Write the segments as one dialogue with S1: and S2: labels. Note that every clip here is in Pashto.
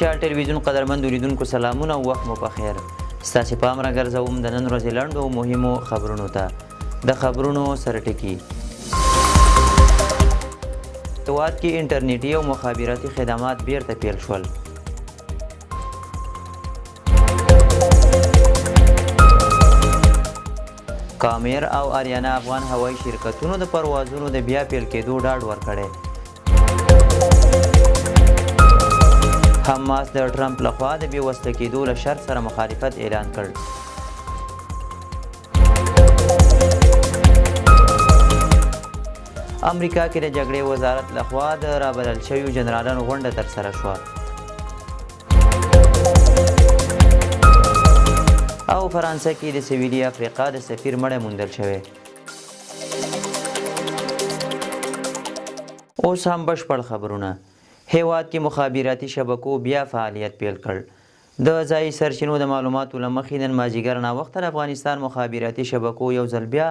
S1: شال ټلویزیون قدرمند لیدونکو سلامونه او وخت مو پخیر. ستاسې پام راګرځوم د نن ورځې لنډو مهمو خبرونو ته. د خبرونو سرټکي: هیواد کې انټرنیټي او مخابراتي خدمات بیرته پیل شول. کامیر او آریانا افغان هوایي شرکتونو د پروازونو د بیا پیل کېدو ډاډ ورکړی. حماس د ټرمپ لخوا د بې وسله کېدو له شرط سره مخالفت اعلان کړ. امریکا کې د جګړې وزارت لخوا د رابلل شویو جنرالانو غونډه ترسره شوه. او فرانسه کې د سویلي افریقا د سفیر مړی موندل شوی. اوس هم بشپړ خبرونه. هیواد کې مخابراتي شبکو بیا فعالیت پیل کړ. د ځایي سرچینو د معلوماتو له مخې نن مازدیګر ناوخته د افغانستان مخابراتي شبکو یو ځل بیا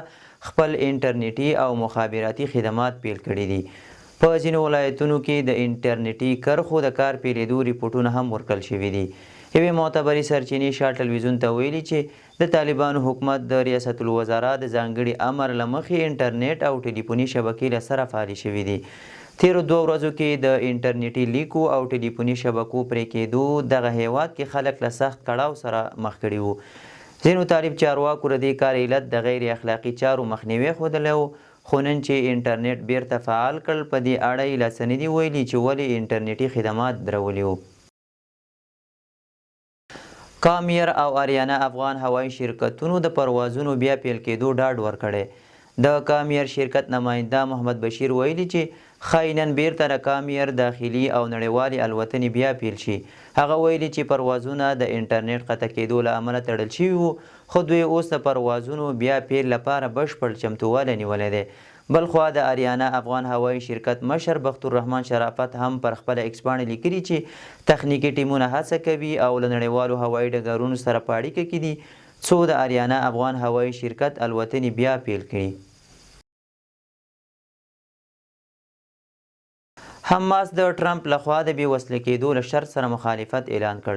S1: خپل انټرنیټي او مخابراتي خدمات پیل کړي دي. په ځینو ولایتونو کې د انټرنیټي کرښو د کار پیلېدو ریپورټونه هم ورکړل شوي دي. یوې معتبرې سرچینې شال ټلویزیون ته ویلي چې د طالبانو حکومت د ریاست الوزرا د ځانګړي امر له مخې انټرنیټ او ټلیفوني شبکې له سره فعالې شوي دي. تیرو 2 ورځو کې د انټرنیټي لیکو او ټلیفوني شبکو پرې کېدو دغه هیواد کې خلک له سخت کړاو سره مخ کړي وو. ځینو طالب چارواکو د دې کار علت د غیر اخلاقي چارو مخنیوی ښودلی و، خو نن چې انټرنیټ بیرته فعال کړل په دې اړه یې لا څه نه دي ویلي چې ولې انټرنیټي خدمات درولي وو. کامیر او آریانا افغان هوایي شرکتونو د پروازونو بیا پیل کېدو ډاډ ورکړی. د کامیر شرکت نماینده محمد بشیر ویلي چې ښایي نن بیرته د کامیر داخلي او نړیوالې الوتنې بیا پیل شي. هغه ویلي چې پروازونه د انټرنیټ قطع کېدو له امله تړل شوي وو، خو دوی اوس د پروازونو بیا پیل لپاره بشپړ چمتووالی نیولی دی. بلخوا د آریانا افغان هوایي شرکت مشر بختالرحمن شرافت هم پر خپله ایکس باندې لیکلي چې تخنیکي ټیمونه هڅه کوي او له نړیوالو هوایي ډګرونو سره په اړیکه کې دي څو د آریانا افغان هوایي شرکت الوتنې بیا پیل کړي. حماس د ټرمپ لخوا د بې وسله کېدو له شرط سره مخالفت اعلان کړ.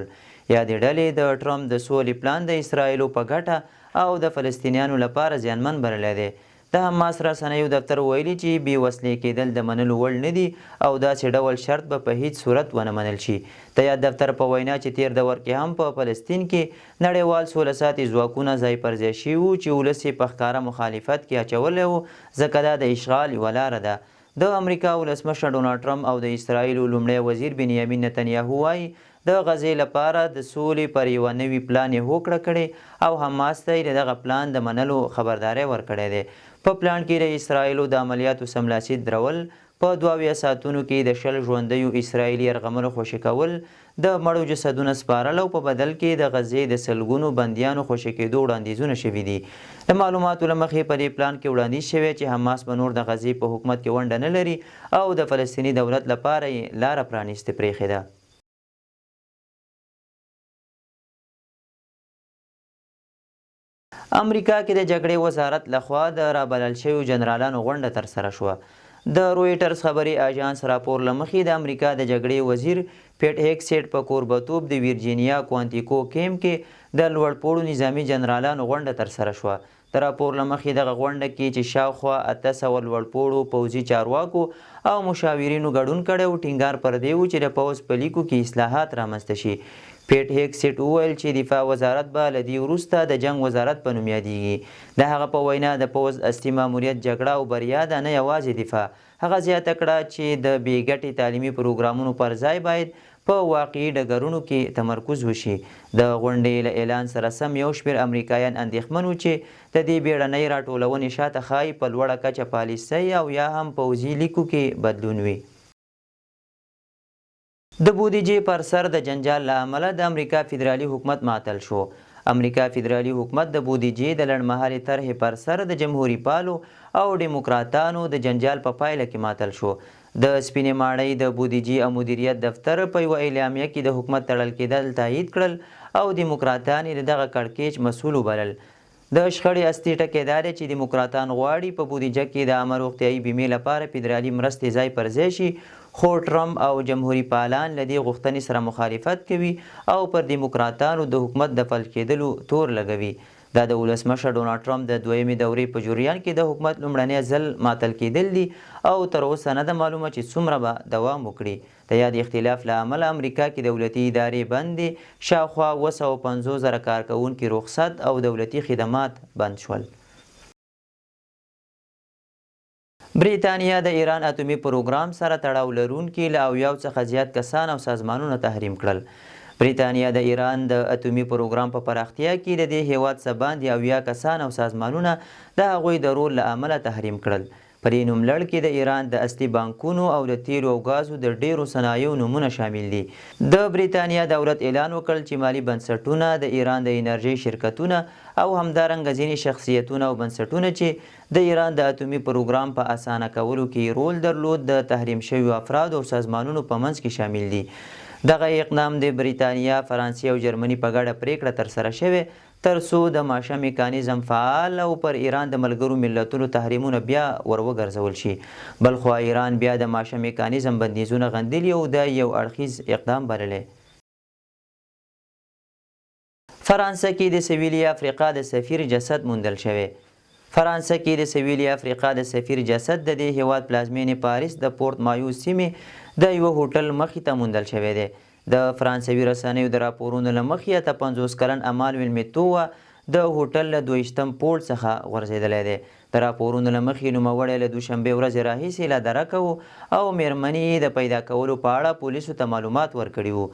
S1: یادې ډلې د ټرمپ د سولې پلان د اسرائیلو په ګټه او د فلسطینیانو لپاره زیانمن بللی دی. د حماس رسنیو دفتر ویلي چې بې وسلې کېدل د منلو وړ نه دي او داسې ډول شرط به په هیڅ صورت ونه منل شي. د یاد دفتر په وینا چې تیر دور کې هم په فلسطین کې نړیوال سوله ساتي ځواکونه ځای پر ځای شوي وو چې ولس یې په ښکاره مخالفت کې اچولی و، ځکه دا د اشغال یوه لاره ده. د امریکا ولسمشر ډونالډ ټرمپ او د اسرائیلو لومړی وزیر بنیامین نتنیاهو وایي د غزې لپاره د سولې پر یوه نوي پلان یې هوکړه کړې او حماس ته یې د دغه پلان د منلو خبرداری ورکړی دی. په پلان کې د اسرائیلو د عملیاتو سملاسي درول، په 72 ساعتونو کې د 10 ژوندیو اسرائیلي یرغملو خوشي کول، د مړو جسدونه سپارل او په بدل کې د غزې د سلګونو بندیانو خوشي کېدو وړاندیزونه شوي دي. د معلوماتو له مخې په دې پلان کې وړاندیز شوی چې حماس به نور د غزې په حکومت کې ونډه نه لري او د فلسطیني دولت لپاره یې لاره پرانیستې پرېښې ده. امریکا کې د جګړې وزارت لخوا د رابلل شویو جنرالانو غونډه ترسره شوه. د رویټرز خبري اژانس راپور له مخې د امریکا د جګړې وزیر پیټ هیګسیټ په کوربتوب د ویرجینیا کوانتیکو کیمپ کې د لوړپوړو نظامي جنرالانو غونډه ترسره شوه. د راپور له مخې دغه غونډه کې چې شاوخوا 800 لوړپوړو پوځي چارواکو او مشاورینو ګډون کړی و، ټینګار پر دې و چې د پوځ په لیکو کې اصلاحات رامنځته شي. پیټ هیګسیټ وویل چې دفاع وزارت به له دې وروسته د جنګ وزارت په نوم یادیږي. د هغه په وینا د پوځ اصلي ماموریت جګړه او بریا ده، نه یوازې دفاع. هغه زیاته کړه چې د بې ګټې تعلیمي پروګرامونو پر ځای باید په واقعي ډګرونو کې تمرکز وشي. د غونډې له اعلان سره سم یو شمېر امریکایان اندېښمن وو چې د دې بیړنۍ راټولونې شاته ښایي په لوړه کچه پالیسۍ او یا هم پوځي لیکو کې بدلون وي. د بودیجې پر سر د جنجال له امله د امریکا فدرالي حکومت معطل شو. امریکا فدرالي حکومت د بودیجې د لنډمهالې طرحې پر سر د جمهوري پالو او ډیموکراتانو د جنجال په پایله کې معطل شو. د سپینې ماڼۍ د بودیجې او مدیریت دفتر په یوه اعلامیه کې د حکومت تړل کېدل تایید کړل او ډیموکراتان یې د دغه کړکېچ مسؤل وبلل. د شخړې اصلي ټکی دا دی چې ډیموکراتان غواړي په بودیجه کې د عامه روغتیایي بیمې لپاره فدرالي مرستې ځای پر ځای شي، خو ټرمپ او جمهوریت پالان له دې غوښتنې سره مخالفت کوي او پر دیموکراتانو د حکومت د فلج کېدلو تور لګوي. دا د ولسمشر ډونالډ ټرمپ د دویمې دورې په جریان کې د حکومت لومړنی ځل ماتل کېدل دي او تر اوسه نه ده معلومه چې څومره به دوام وکړي. د یاد اختلاف له امله امریکا کې دولتي ادارې بند دي، شاوخوا 750,000 کارکوونکي رخصت او دولتي خدمات بند شول. بریتانیا د ایران اتومي پروګرام سره تړاو لرونکي له 70 څخه زیات کسان او سازمانونه تحریم کړل. بریتانیا د ایران د اتومي پروګرام په پراختیا کې د دې هیواد څخه باندې 70 کسان او سازمانونه د هغوی د رول له امله تحریم کړل. پر دې نوملړ کې د ایران د اصلي بانکونو او د تیلو او غازو د ډیرو صنایعو نومونه شامل دي. د بریتانیا دولت اعلان وکړ چې مالی بنسټونه د ایران د انرژي شرکتونه او همدارنګه ځینې شخصیتونه او بنسټونه چې د ایران د اتومي پروګرام په اسانه کولو کې رول درلود د تحریم شویو افرادو او سازمانونو په منځ کې شامل دي. دغه اقدام د بریتانیا، فرانسې او جرمني په ګډه پریکړه ترسره شوې ترڅو د ماشه میکانیزم فعال او پر ایران د ملګرو ملتونو تحریمونه بیا وروګرځول شي. بلخوا ایران بیا د ماشه میکانیزم بندیزونه غندلي او د یو اړخیز اقدام بللی. فرانسه کې د سویلي افریقا د سفیر جسد موندل شوی. فرانسه کې د سویلي افریقا د سفیر جسد د دې هیواد پلازمینې پاریس د پورت مایو سیمې د یوه هوټل مخې ته موندل شوی دی. د فرانسوي رسنیو د راپورونو له مخې ته 50 کلن امانویل میتوه د هوټل له 22م پوړ څخه غورځېدلی دی. د راپورونو له مخې نوموړی له دوشنبې ورځې راهیسې لا درکه و او میرمنې د پیدا کولو په اړه پولیسو ته معلومات ورکړي وو.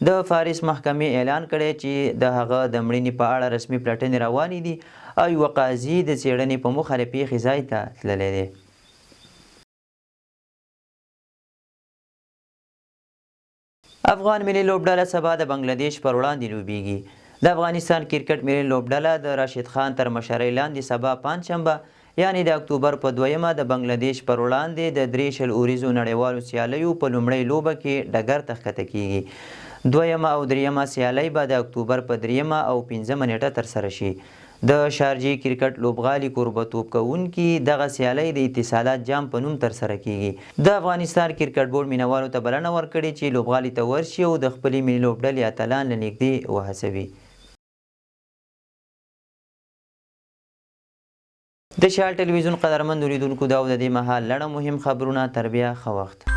S1: د پاریس محکمې اعلان کړی چې د هغه د مړینې په اړه رسمي پلټنې روانې دي او یوه قاضي د څېړنې په موخه د پیښې ځای ته تللی دی. افغان ملي لوبډله سبا د بنگلادیش پر وړاندې لوبیږي. د افغانستان کرکټ ملي لوبډله د راشد خان تر مشرۍ لاندې سبا پنجشنبه یعنی د اکتوبر په 2مه د بنگلادیش پر وړاندې د 3 اوریزو نړیوالو سیالیو په لومړۍ لوبه کې ډګر ته ښکته کیږي. 2مه او 3مه سیالۍ به د اکتوبر په 3مه او 5مه نیټه ترسره شي. د شارجې کرکټ لوبغالي کوربتوب کوونکي دغه سیالۍ د اتصالات جام په نوم ترسره کیږي. د افغانستان کرکټ بورډ مینوالو ته بلنه ورکړې چې لوبغالي ته ورشي او د خپلې ملي لوبډلې اتلان له نږدې وهڅوي. د شال ټلویزیون قدرمن لیدونکو دا د دې مهال لړ مهم خبرونه. تر بیا ښه وخت.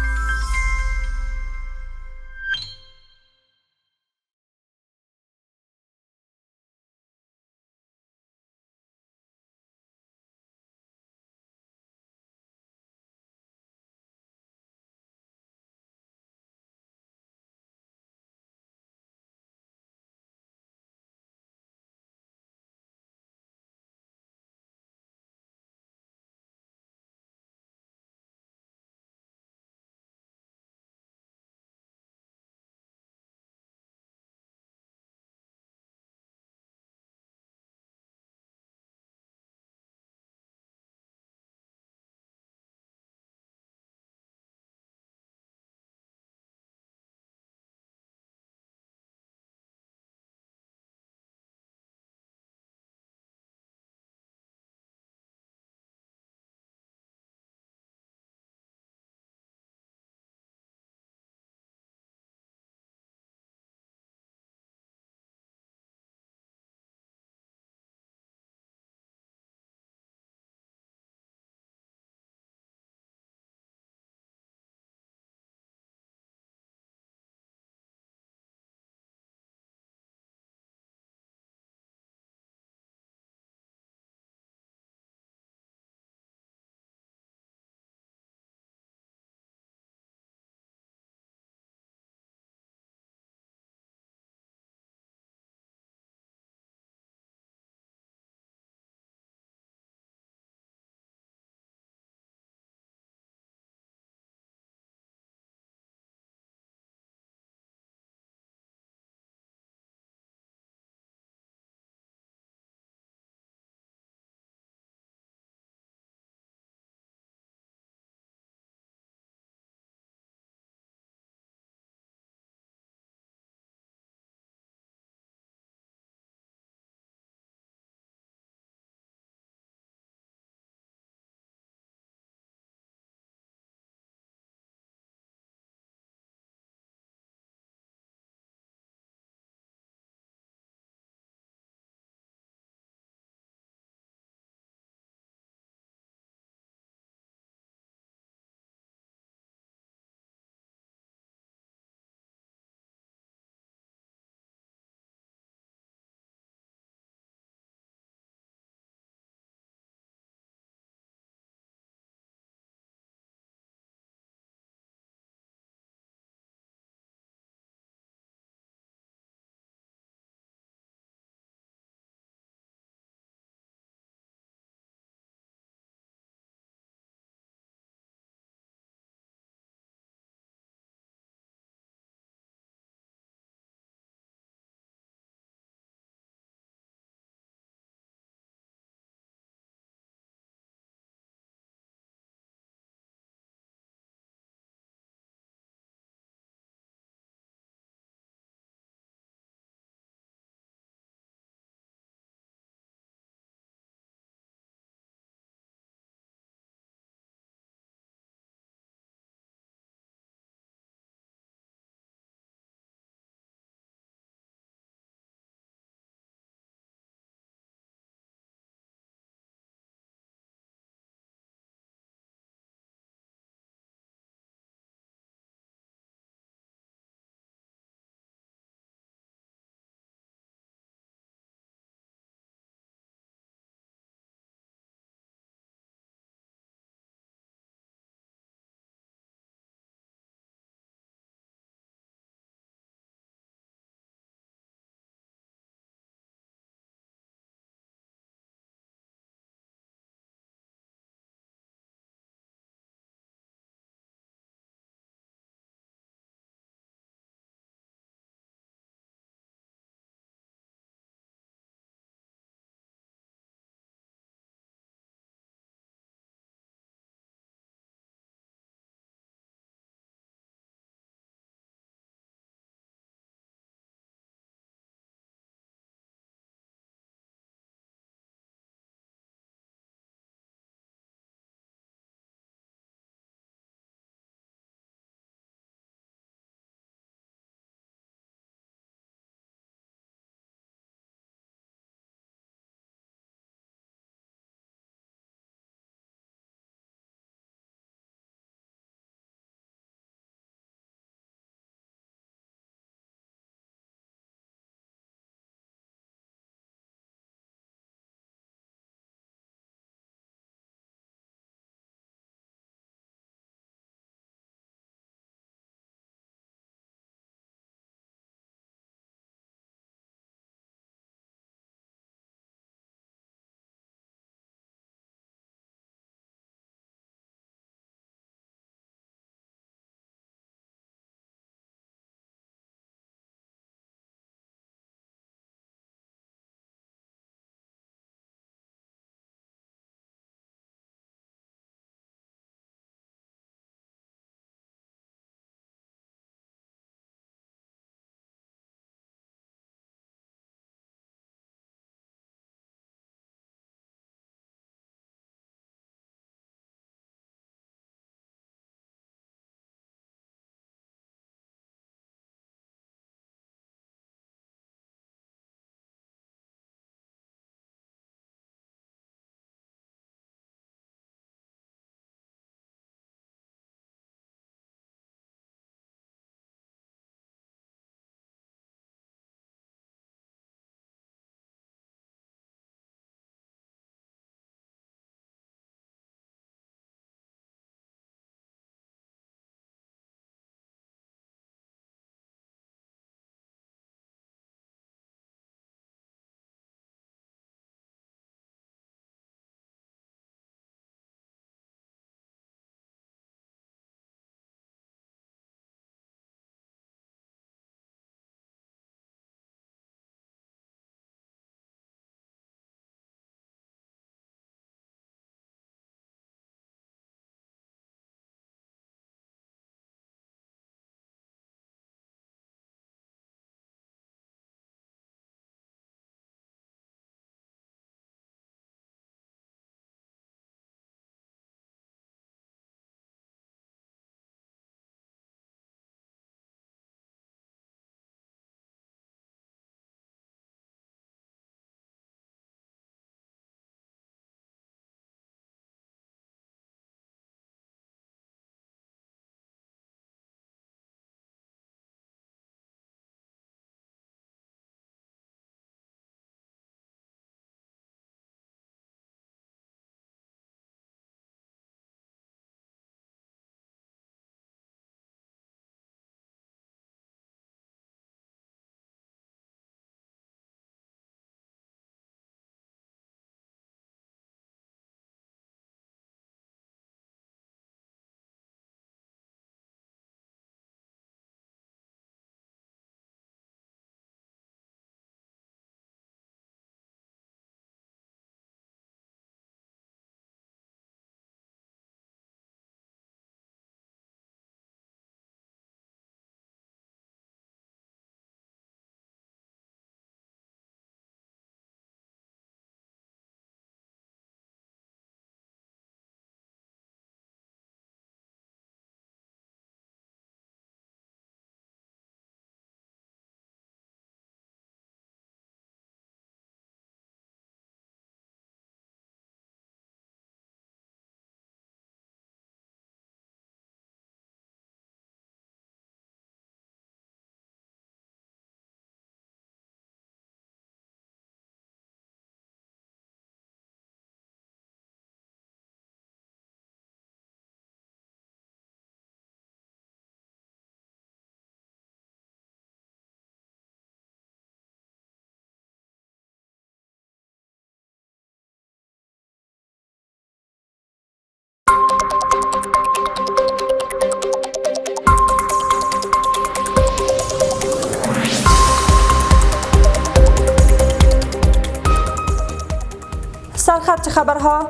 S2: سرخط خبرها.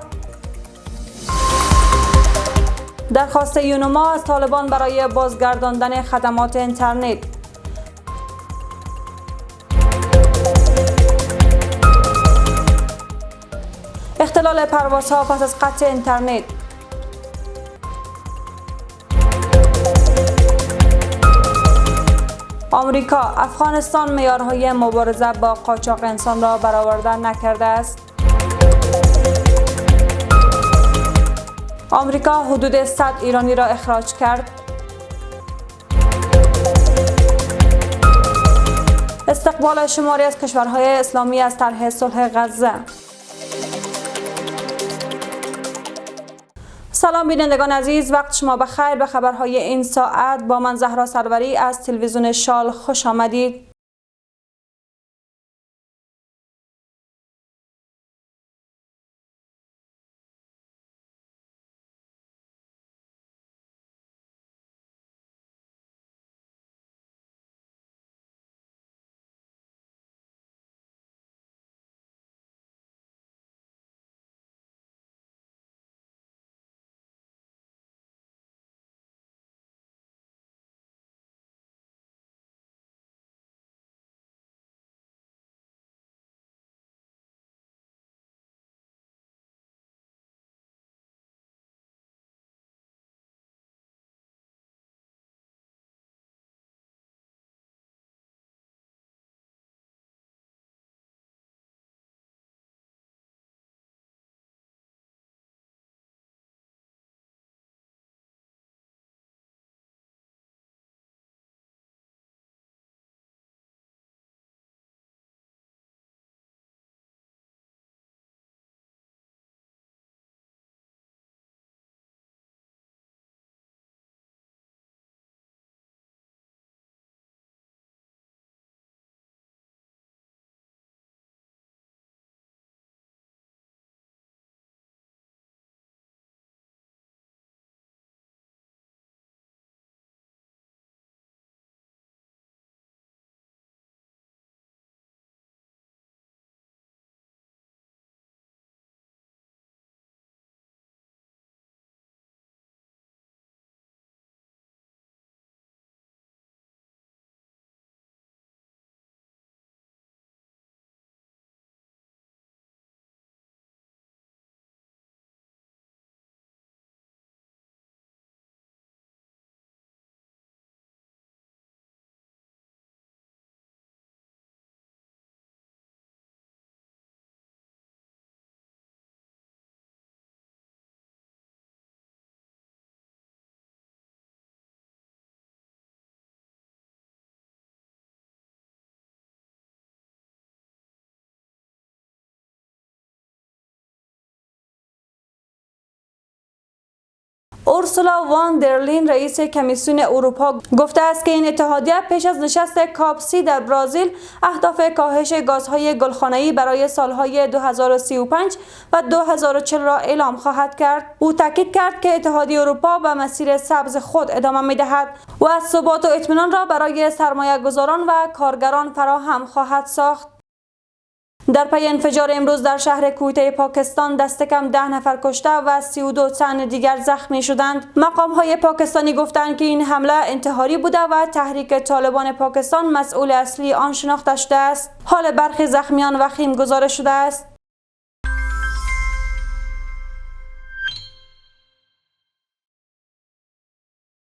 S2: درخواست یونما از طالبان برای بازگرداندن خدمات اینترنت. اختلال پروازها پس از قطع اینترنت. آمریکا: افغانستان معیارهای مبارزه با قاچاق انسان را برآورده نکرده است. آمریکا حدود 100 ایرانی را اخراج کرد. استقبال شماری از کشورهای اسلامی از طرح صلح غزه. سلام بینندگان عزیز، وقت شما بخیر. به خبرهای این ساعت با من زهرا سروری از تلویزیون شال خوش آمدید. اورسولا وان در لین رئیس کمیسیون اروپا گفته است که این اتحادیه پیش از نشست کاپ 30 در برزیل اهداف کاهش گازهای گلخانه‌ای برای سالهای 2035 و 2040 را اعلام خواهد کرد. او تاکید کرد که اتحادیه اروپا به مسیر سبز خود ادامه می‌دهد و از ثبات و اطمینان را برای سرمایه‌گذاران و کارگران فراهم خواهد ساخت. در پی انفجار امروز در شهر کویته پاکستان دست کم 10 نفر کشته و 32 تن دیگر زخمی شدند. مقام‌های پاکستانی گفتند که این حمله انتحاری بوده و تحریک طالبان پاکستان مسئول اصلی آن شناخته شده است. حال برخی زخمیان وخیم گزارش شده است.